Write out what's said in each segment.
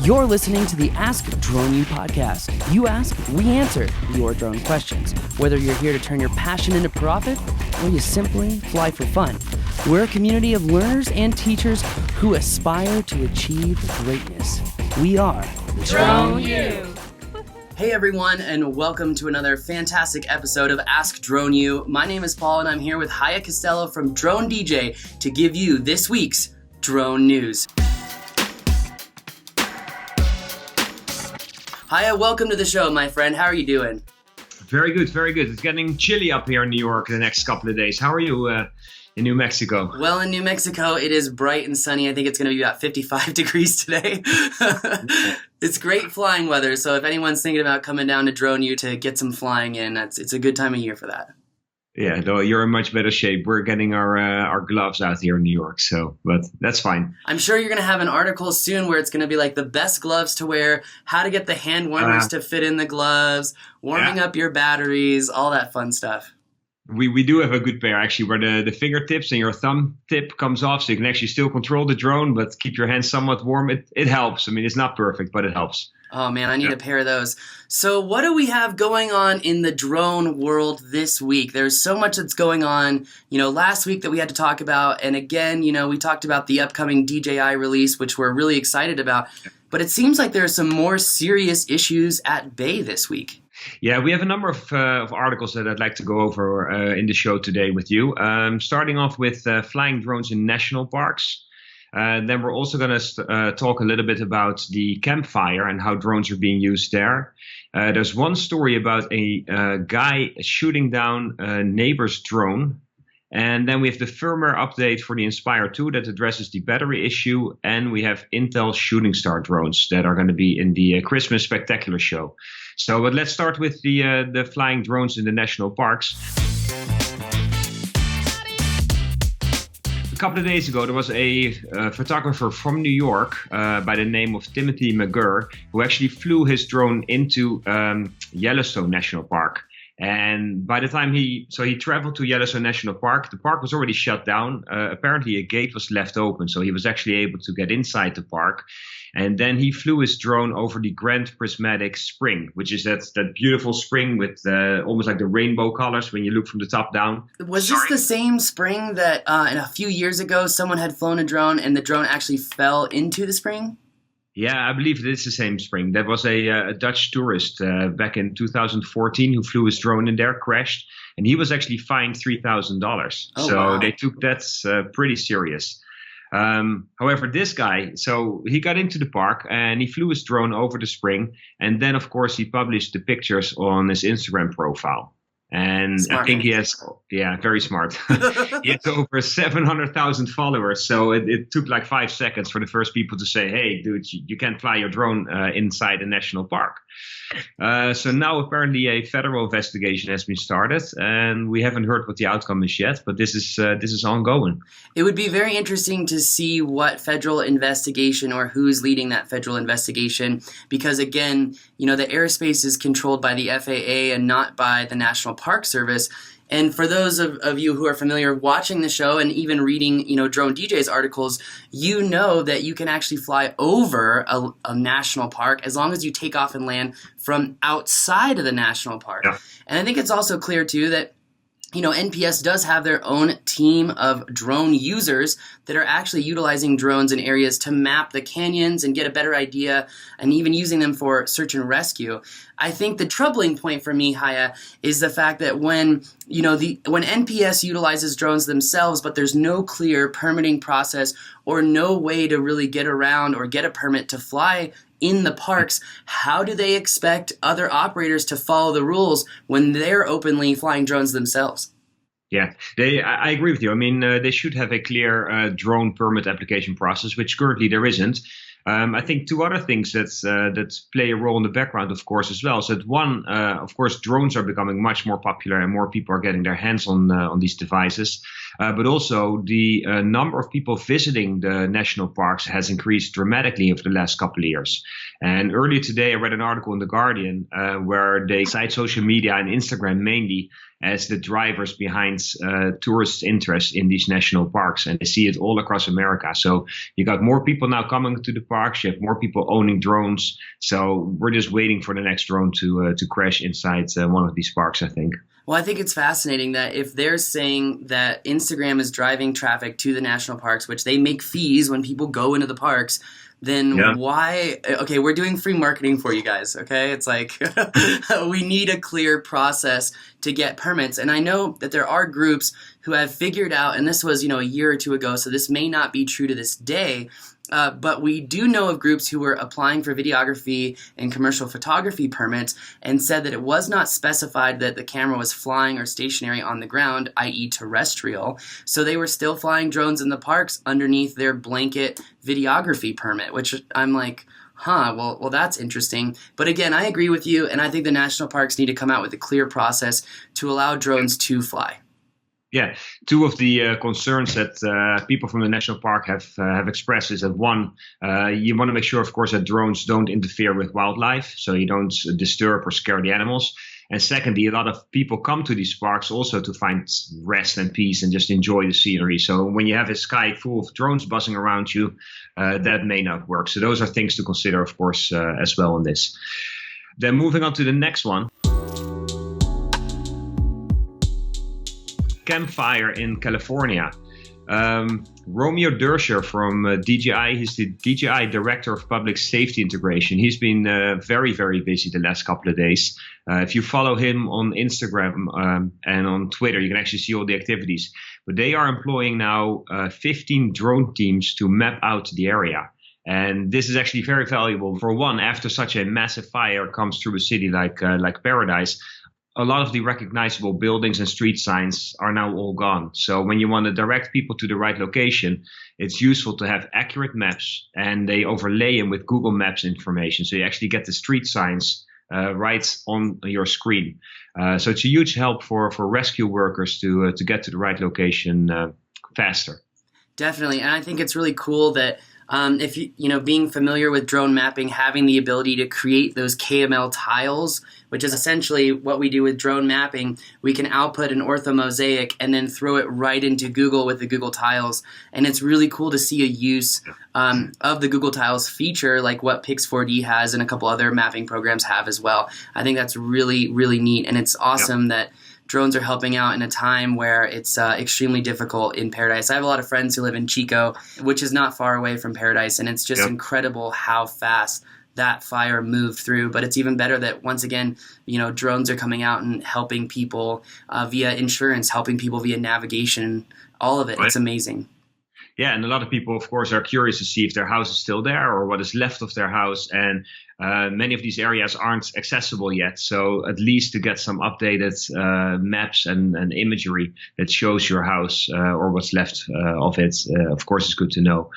You're listening to the Ask Drone U podcast. You ask, we answer your drone questions. Whether you're here to turn your passion into profit or you simply fly for fun, we're a community of learners and teachers who aspire to achieve greatness. We are Drone U. Hey everyone, and welcome to another fantastic episode of Ask Drone U. My name is Paul, and I'm here with Haye Costello from Drone DJ to give you this week's drone news. Haye, welcome to the show, my friend. How are you doing? Very good, very good. It's getting chilly up here in New York the next couple of days. How are you in New Mexico? Well, in New Mexico, it is bright and sunny. I think it's going to be about 55 degrees today. It's great flying weather, so if anyone's thinking about coming down to Drone U to get some flying in, it's a good time of year for that. Yeah, though you're in much better shape. We're getting our gloves out here in New York, but that's fine. I'm sure you're going to have an article soon where it's going to be like the best gloves to wear, how to get the hand warmers to fit in the gloves, warming up your batteries, all that fun stuff. We do have a good pair, actually, where the fingertips and your thumb tip comes off, so you can actually still control the drone, but keep your hands somewhat warm. It helps. I mean, it's not perfect, but it helps. Oh, man, I need a pair of those. So what do we have going on in the drone world this week? There's so much that's going on, last week that we had to talk about. And again, we talked about the upcoming DJI release, which we're really excited about. But it seems like there are some more serious issues at bay this week. Yeah, we have a number of articles that I'd like to go over in the show today with you. Starting off with flying drones in national parks. Then we're also going to talk a little bit about the campfire and how drones are being used there. There's one story about a guy shooting down a neighbor's drone. And then we have the firmware update for the Inspire 2 that addresses the battery issue. And we have Intel Shooting Star drones that are going to be in the Christmas Spectacular show. So but let's start with the flying drones in the national parks. A couple of days ago, there was a photographer from New York by the name of Timothy McGurr who actually flew his drone into Yellowstone National Park. And by the time he traveled to Yellowstone National Park, the park was already shut down. Apparently a gate was left open, so he was actually able to get inside the park. And then he flew his drone over the Grand Prismatic Spring, which is that beautiful spring with almost like the rainbow colors when you look from the top down. Was this the same spring that in a few years ago someone had flown a drone and the drone actually fell into the spring? Yeah, I believe it is the same spring. There was a Dutch tourist back in 2014 who flew his drone in there, crashed, and he was actually fined $3,000. Oh, so wow. They took that pretty serious. However, this guy, so he got into the park and he flew his drone over the spring. And then, of course, he published the pictures on his Instagram profile. And Smart. I think he has, very smart. He has over 700,000 followers. So it took like 5 seconds for the first people to say, hey, dude, you can't fly your drone inside a national park. So now apparently a federal investigation has been started, and we haven't heard what the outcome is yet, but this is ongoing. It would be very interesting to see what federal investigation or who's leading that federal investigation, because again, the airspace is controlled by the FAA and not by the National Park Service. And for those of you who are familiar watching the show and even reading, Drone DJ's articles, you know that you can actually fly over a national park as long as you take off and land from outside of the national park. Yeah. And I think it's also clear, too, that NPS does have their own team of drone users that are actually utilizing drones in areas to map the canyons and get a better idea, and even using them for search and rescue. I think the troubling point for me, Haye, is the fact that when NPS utilizes drones themselves, but there's no clear permitting process or no way to really get around or get a permit to fly in the parks, how do they expect other operators to follow the rules when they're openly flying drones themselves? Yeah, I agree with you. I mean, they should have a clear drone permit application process, which currently there isn't. I think two other things that play a role in the background, of course, as well. So that one, of course, drones are becoming much more popular and more people are getting their hands on these devices. But also the number of people visiting the national parks has increased dramatically over the last couple of years. And earlier today, I read an article in The Guardian where they cite social media and Instagram mainly as the drivers behind tourists' interest in these national parks. And they see it all across America. So you got more people now coming to the parks. You have more people owning drones. So we're just waiting for the next drone to crash inside one of these parks, I think. Well, I think it's fascinating that if they're saying that Instagram is driving traffic to the national parks, which they make fees when people go into the parks, then why? Okay, we're doing free marketing for you guys, okay? It's like we need a clear process to get permits. And I know that there are groups who have figured out, and this was, a year or two ago, so this may not be true to this day, but we do know of groups who were applying for videography and commercial photography permits and said that it was not specified that the camera was flying or stationary on the ground, i.e. terrestrial. So they were still flying drones in the parks underneath their blanket videography permit, which I'm like, well, that's interesting. But again, I agree with you, and I think the national parks need to come out with a clear process to allow drones to fly. Yeah, two of the concerns that people from the national park have expressed is that one, you want to make sure, of course, that drones don't interfere with wildlife, so you don't disturb or scare the animals. And secondly, a lot of people come to these parks also to find rest and peace and just enjoy the scenery. So when you have a sky full of drones buzzing around you, that may not work. So those are things to consider, of course, as well in this. Then moving on to the next one. Campfire in California. Romeo Dersher from DJI, he's the DJI Director of Public Safety Integration. He's been very, very busy the last couple of days. If you follow him on Instagram and on Twitter, you can actually see all the activities. But they are employing now 15 drone teams to map out the area. And this is actually very valuable. For one, after such a massive fire comes through a city like Paradise, a lot of the recognizable buildings and street signs are now all gone. So when you want to direct people to the right location, it's useful to have accurate maps, and they overlay them with Google Maps information. So you actually get the street signs right on your screen. So it's a huge help for rescue workers to get to the right location faster. Definitely. And I think it's really cool that if being familiar with drone mapping, having the ability to create those KML tiles, which is essentially what we do with drone mapping, we can output an orthomosaic and then throw it right into Google with the Google Tiles. And it's really cool to see a use of the Google Tiles feature, like what Pix4D has and a couple other mapping programs have as well. I think that's really, really neat. And it's awesome that drones are helping out in a time where it's extremely difficult in Paradise. I have a lot of friends who live in Chico, which is not far away from Paradise, and it's just incredible how fast that fire moved through. But it's even better that, once again, drones are coming out and helping people via insurance, helping people via navigation, all of it. Right. It's amazing. Yeah, and a lot of people, of course, are curious to see if their house is still there or what is left of their house. And many of these areas aren't accessible yet. So at least to get some updated maps and imagery that shows your house or what's left of it, of course, is good to know.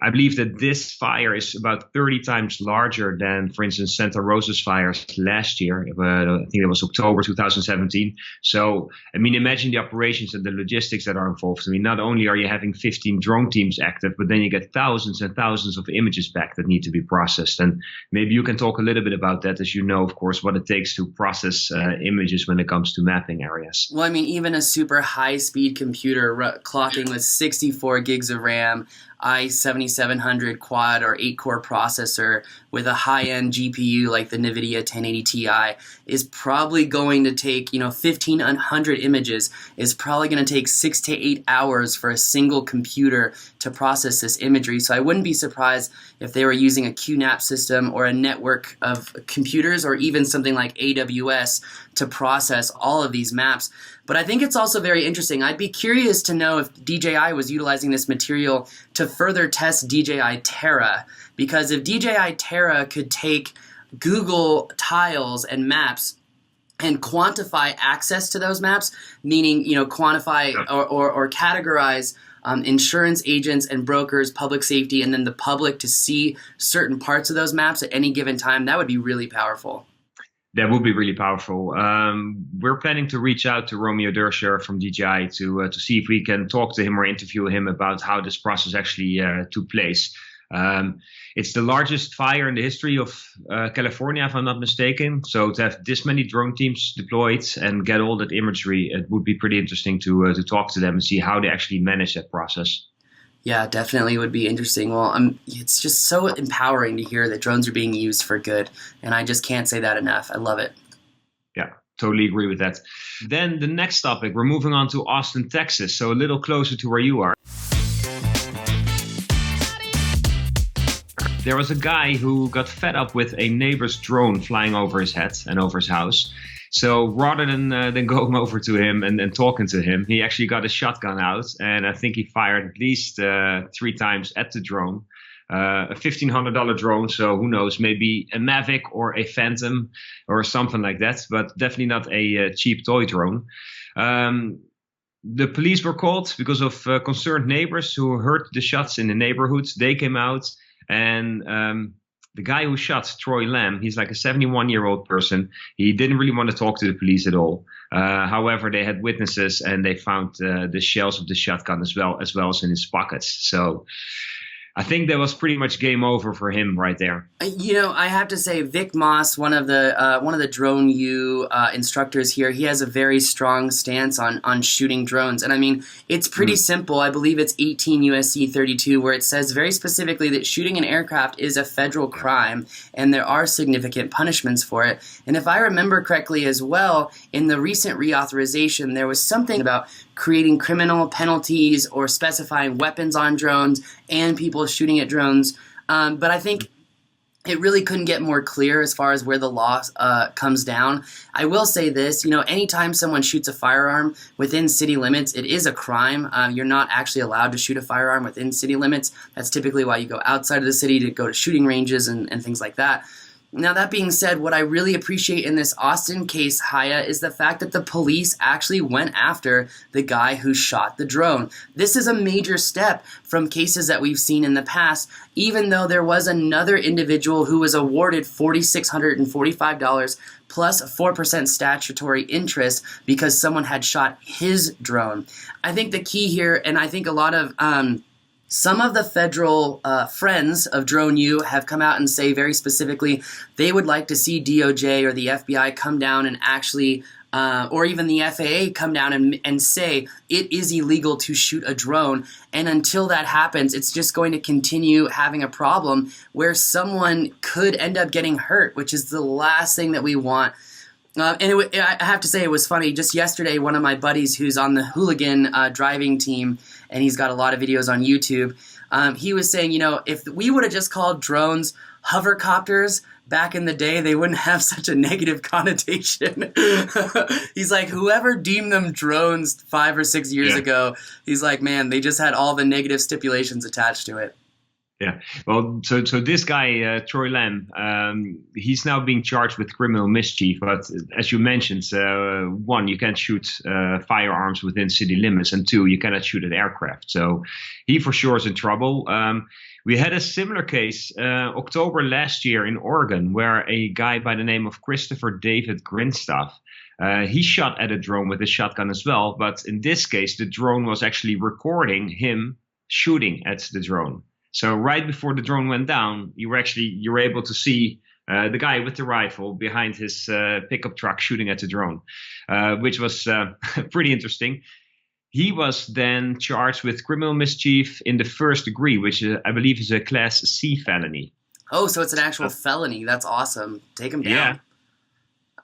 I believe that this fire is about 30 times larger than, for instance, Santa Rosa's fires last year. I think it was October 2017. So, imagine the operations and the logistics that are involved. Not only are you having 15 drone teams active, but then you get thousands and thousands of images back that need to be processed. And maybe you can talk a little bit about that, as you know, of course, what it takes to process images when it comes to mapping areas. Well, even a super high-speed computer clocking with 64 gigs of RAM, i7-7700 quad or 8-core processor with a high-end GPU like the NVIDIA 1080 Ti is probably going to take, 1,500 images, is probably going to take 6 to 8 hours for a single computer to process this imagery. So I wouldn't be surprised if they were using a QNAP system or a network of computers or even something like AWS to process all of these maps. But I think it's also very interesting. I'd be curious to know if DJI was utilizing this material to further test DJI Terra, because if DJI Terra could take Google Tiles and maps and quantify access to those maps, meaning quantify or categorize insurance agents and brokers, public safety, and then the public to see certain parts of those maps at any given time, that would be really powerful. That would be really powerful. We're planning to reach out to Romeo Dersher from DJI to see if we can talk to him or interview him about how this process actually took place. It's the largest fire in the history of California, if I'm not mistaken. So to have this many drone teams deployed and get all that imagery, it would be pretty interesting to talk to them and see how they actually manage that process. Yeah, definitely would be interesting. Well, it's just so empowering to hear that drones are being used for good, and I just can't say that enough. I love it. Yeah, totally agree with that. Then the next topic, we're moving on to Austin, Texas, so a little closer to where you are. There was a guy who got fed up with a neighbor's drone flying over his head and over his house. So rather than going over to him and talking to him, he actually got a shotgun out, and I think he fired at least 3 times at the drone. A $1,500 drone, so who knows, maybe a Mavic or a Phantom or something like that, but definitely not a cheap toy drone. The police were called because of concerned neighbors who heard the shots in the neighborhood. They came out, and the guy who shot Troy Lamb, he's like a 71-year-old person. He didn't really want to talk to the police at all. However, they had witnesses, and they found the shells of the shotgun as well as in his pockets. So I think that was pretty much game over for him right there. I have to say, Vic Moss, one of the Drone U instructors here, he has a very strong stance on shooting drones. And I mean, it's pretty simple. I believe it's 18 USC 32, where it says very specifically that shooting an aircraft is a federal crime, and there are significant punishments for it. And if I remember correctly as well, in the recent reauthorization, there was something about creating criminal penalties or specifying weapons on drones and people shooting at drones. But I think it really couldn't get more clear as far as where the law comes down. I will say this, anytime someone shoots a firearm within city limits, it is a crime. You're not actually allowed to shoot a firearm within city limits. That's typically why you go outside of the city to go to shooting ranges and things like that. Now, that being said, what I really appreciate in this Austin case, Haye, is the fact that the police actually went after the guy who shot the drone. This is a major step from cases that we've seen in the past, even though there was another individual who was awarded $4,645 plus 4% statutory interest because someone had shot his drone. I think the key here, and I think a lot of some of the federal friends of Drone U have come out and say very specifically they would like to see DOJ or the FBI come down and actually, or even the FAA come down and say it is illegal to shoot a drone. And until that happens, it's just going to continue having a problem where someone could end up getting hurt, which is the last thing that we want. I have to say, it was funny. Just yesterday, one of my buddies who's on the hooligan driving team, and he's got a lot of videos on YouTube, he was saying, if we would have just called drones hovercopters back in the day, they wouldn't have such a negative connotation. He's like, whoever deemed them drones 5 or 6 years ago, he's like, man, they just had all the negative stipulations attached to it. Yeah, well, so this guy, Troy Lamb, he's now being charged with criminal mischief. But as you mentioned, 1, you can't shoot firearms within city limits, and 2, you cannot shoot at aircraft. So he for sure is in trouble. We had a similar case October last year in Oregon, where a guy by the name of Christopher David Grinstaff, he shot at a drone with a shotgun as well. But in this case, the drone was actually recording him shooting at the drone. So right before the drone went down, you were able to see the guy with the rifle behind his pickup truck shooting at the drone, which was pretty interesting. He was then charged with criminal mischief in the 1st degree, which I believe is a Class C felony. Oh, so it's an actual felony. That's awesome. Take him down.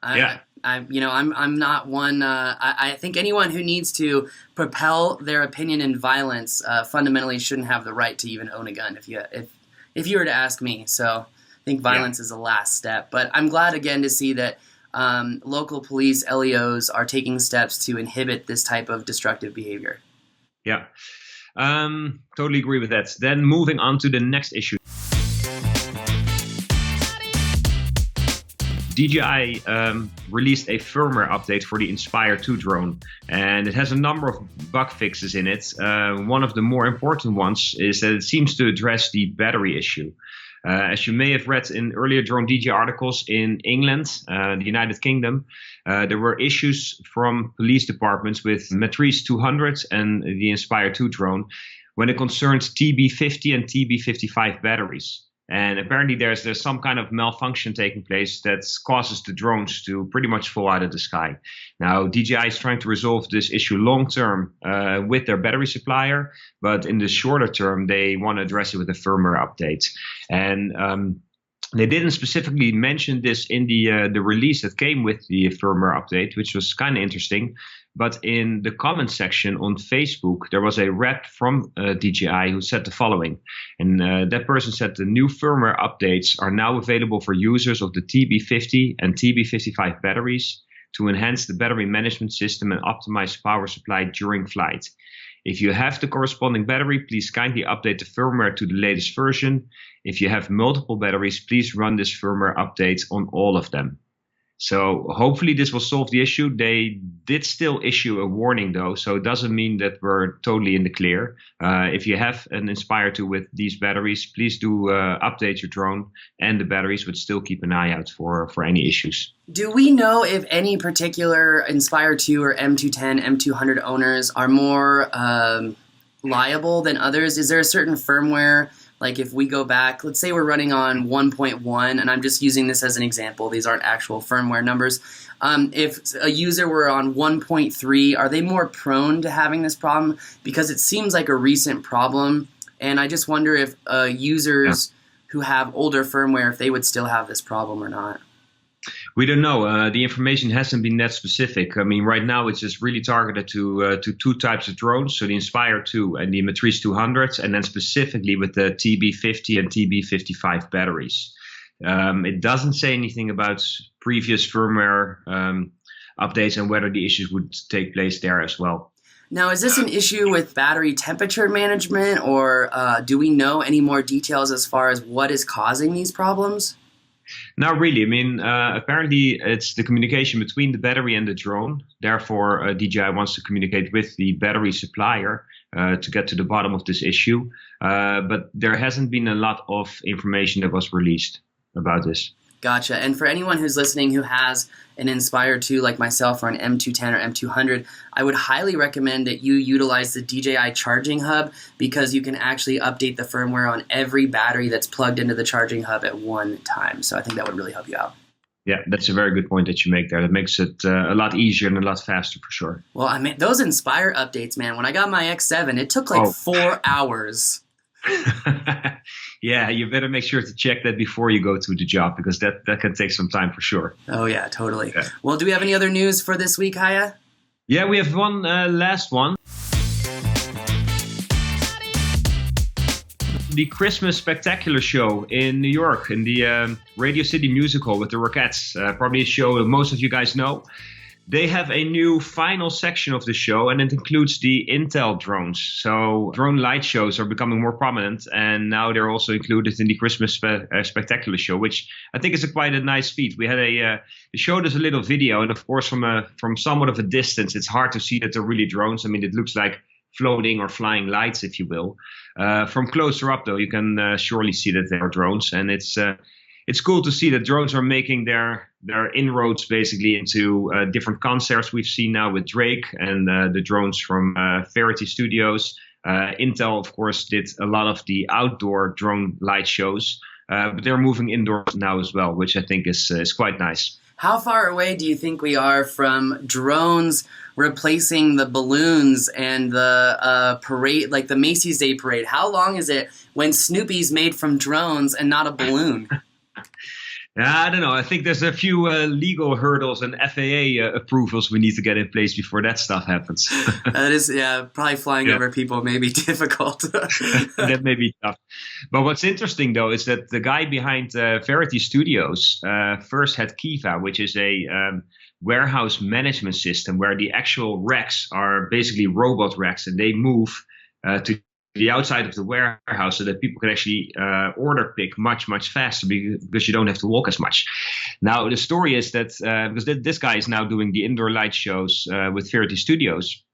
I'm not one. I think anyone who needs to propel their opinion in violence fundamentally shouldn't have the right to even own a gun. If you were to ask me, so I think violence is the last step. But I'm glad again to see that local police LEOs are taking steps to inhibit this type of destructive behavior. Yeah, totally agree with that. Then moving on to the next issue. DJI released a firmware update for the Inspire 2 drone, and it has a number of bug fixes in it. One of the more important ones is that it seems to address the battery issue. As you may have read in earlier Drone DJ articles in England, the United Kingdom, there were issues from police departments with Matrice 200 and the Inspire 2 drone when it concerns TB50 and TB55 batteries. And apparently there's some kind of malfunction taking place that causes the drones to pretty much fall out of the sky. Now, DJI is trying to resolve this issue long term with their battery supplier, but in the shorter term, they want to address it with a firmware update. And they didn't specifically mention this in the release that came with the firmware update, which was kind of interesting. But in the comment section on Facebook, there was a rep from DJI who said the following. And that person said the new firmware updates are now available for users of the TB50 and TB55 batteries to enhance the battery management system and optimize power supply during flight. If you have the corresponding battery, please kindly update the firmware to the latest version. If you have multiple batteries, please run this firmware update on all of them. So hopefully this will solve the issue. They did still issue a warning though, so it doesn't mean that we're totally in the clear. If you have an Inspire 2 with these batteries, please do update your drone and the batteries, but still keep an eye out for any issues. Do we know if any particular Inspire 2 or M210, M200 owners are more liable than others? Is there a certain firmware? Like if we go back, let's say we're running on 1.1, and I'm just using this as an example. These aren't actual firmware numbers. If a user were on 1.3, are they more prone to having this problem? Because it seems like a recent problem, and I just wonder if users who have older firmware, if they would still have this problem or not. We don't know. The information hasn't been that specific. I mean, right now it's just really targeted to two types of drones, so the Inspire 2 and the Matrice 200s, and then specifically with the TB50 and TB55 batteries. It doesn't say anything about previous firmware updates and whether the issues would take place there as well. Now, is this an issue with battery temperature management, or do we know any more details as far as what is causing these problems? Not really. I mean, apparently it's the communication between the battery and the drone. Therefore, DJI wants to communicate with the battery supplier to get to the bottom of this issue. But there hasn't been a lot of information that was released about this. Gotcha. And for anyone who's listening who has an Inspire 2 like myself or an M210 or M200, I would highly recommend that you utilize the DJI charging hub, because you can actually update the firmware on every battery that's plugged into the charging hub at one time. So I think that would really help you out. Yeah, that's a very good point that you make there. That makes it a lot easier and a lot faster for sure. Well, I mean, those Inspire updates, man, when I got my X7, it took like 4 hours. Yeah, you better make sure to check that before you go to the job, because that can take some time for sure. Oh, yeah, totally. Yeah. Well, do we have any other news for this week, Haye? Yeah, we have one last one. The Christmas Spectacular show in New York, in the Radio City Music Hall with the Rockettes. Probably a show that most of you guys know. They have a new final section of the show, and it includes the Intel drones. So drone light shows are becoming more prominent, and now they're also included in the Christmas Spectacular show, which I think is quite a nice feat. We had they showed us a little video, and of course from somewhat of a distance, it's hard to see that they're really drones. I mean, it looks like floating or flying lights, if you will. From closer up, though, you can surely see that they are drones, and it's cool to see that drones are making their inroads basically into different concerts we've seen now with Drake and the drones from Verity Studios. Intel, of course, did a lot of the outdoor drone light shows, but they're moving indoors now as well, which I think is quite nice. How far away do you think we are from drones replacing the balloons and the parade, like the Macy's Day Parade? How long is it when Snoopy's made from drones and not a balloon? I don't know. I think there's a few legal hurdles and FAA approvals we need to get in place before that stuff happens. That is, probably flying over people may be difficult. That may be tough. But what's interesting, though, is that the guy behind Verity Studios first had Kiva, which is a warehouse management system where the actual racks are basically robot racks, and they move to the outside of the warehouse so that people can actually order pick much faster because you don't have to walk as much. Now, the story is that because this guy is now doing the indoor light shows with Verity Studios,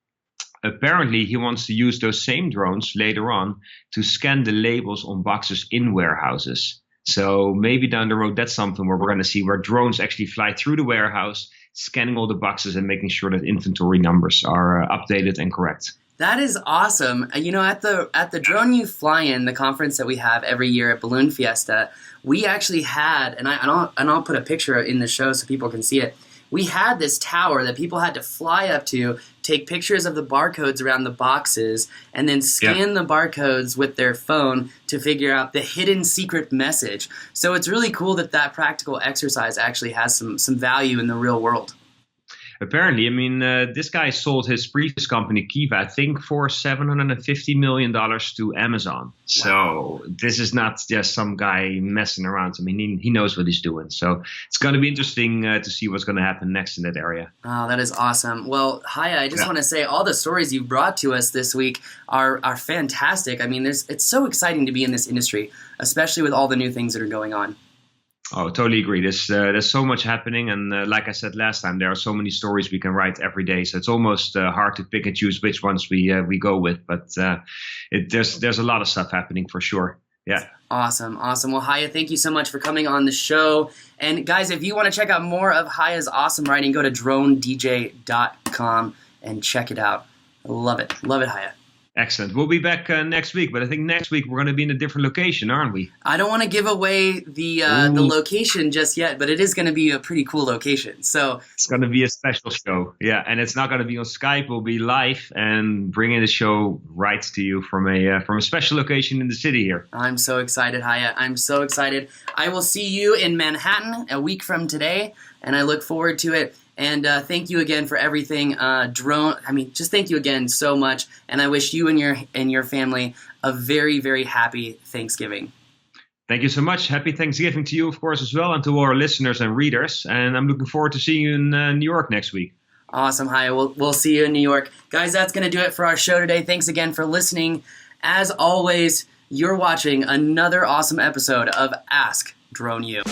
apparently he wants to use those same drones later on to scan the labels on boxes in warehouses. So maybe down the road, that's something where we're going to see where drones actually fly through the warehouse, scanning all the boxes and making sure that inventory numbers are updated and correct. That is awesome. At the Drone U Fly-In, the conference that we have every year at Balloon Fiesta, we actually had, and I'll put a picture in the show so people can see it. We had this tower that people had to fly up to, take pictures of the barcodes around the boxes, and then scan the barcodes with their phone to figure out the hidden secret message. So it's really cool that practical exercise actually has some value in the real world. Apparently, I mean, this guy sold his previous company, Kiva, I think, for $750 million to Amazon. Wow. So this is not just some guy messing around. I mean, he knows what he's doing. So it's going to be interesting to see what's going to happen next in that area. Oh, that is awesome. Well, Haye, I just want to say all the stories you've brought to us this week are fantastic. I mean, it's so exciting to be in this industry, especially with all the new things that are going on. Oh, totally agree. There's so much happening, and like I said last time, there are so many stories we can write every day. So it's almost hard to pick and choose which ones we go with. But there's a lot of stuff happening for sure. Yeah. Awesome. Well, Haye, thank you so much for coming on the show. And guys, if you want to check out more of Haye's awesome writing, go to dronedj.com and check it out. Love it, Haye. Excellent. We'll be back next week, but I think next week we're going to be in a different location, aren't we? I don't want to give away the location just yet, but it is going to be a pretty cool location. So it's going to be a special show, yeah, and it's not going to be on Skype. We'll be live and bringing the show right to you from a special location in the city here. I'm so excited, Haye. I'm so excited. I will see you in Manhattan a week from today, and I look forward to it. And thank you again for everything, Drone. I mean, just thank you again so much. And I wish you and your family a very, very happy Thanksgiving. Thank you so much. Happy Thanksgiving to you, of course, as well, and to all our listeners and readers. And I'm looking forward to seeing you in New York next week. Awesome, Haye. We'll see you in New York. Guys, that's going to do it for our show today. Thanks again for listening. As always, you're watching another awesome episode of Ask Drone U.